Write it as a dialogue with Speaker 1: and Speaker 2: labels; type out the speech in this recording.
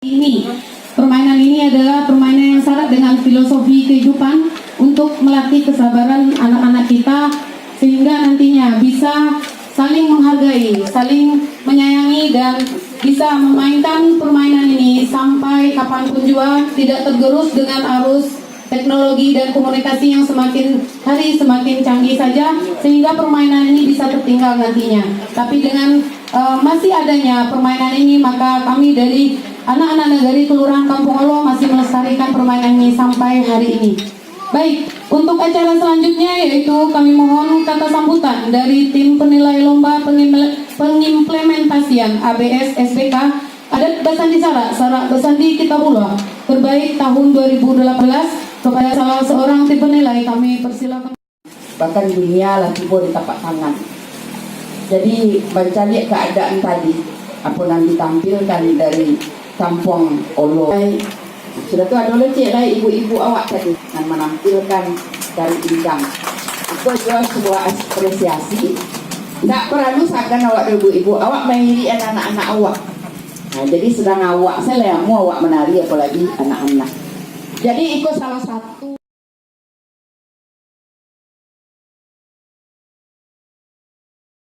Speaker 1: Ini permainan ini adalah permainan yang syarat dengan filosofi kehidupan untuk melatih kesabaran anak-anak kita sehingga nantinya bisa saling menghargai, saling menyayangi dan bisa memainkan permainan ini sampai kapanpun juga, tidak tergerus dengan arus teknologi dan komunikasi yang semakin hari semakin canggih saja sehingga permainan ini bisa tertinggal nantinya. Tapi dengan masih adanya permainan ini, maka kami dari anak-anak Nagari Kelurahan Kampung Olo masih melestarikan permainan ini sampai hari ini. Baik, untuk acara selanjutnya yaitu kami mohon kata sambutan dari tim penilai lomba pengimplementasian ABS SPK Adat Basandi Sarak Basandi Kitabullah terbaik tahun 2018 kepada salah seorang tim penilai. Kami persilakan.
Speaker 2: Bahkan dunia lah tiba di tapak tangan. Jadi baca lihat keadaan tadi apa yang ditampilkan dari Kampung Olo. Sudah tu ada lecek lah ibu-ibu awak tadi yang menampilkan dari bidang. Itu juga sebuah apresiasi. Tak perlu seakan awak ibu-ibu awak mengirik anak-anak awak. Nah, jadi sedang awak saya lah yang mau awak menari apalagi anak-anak. Jadi ikut salah satu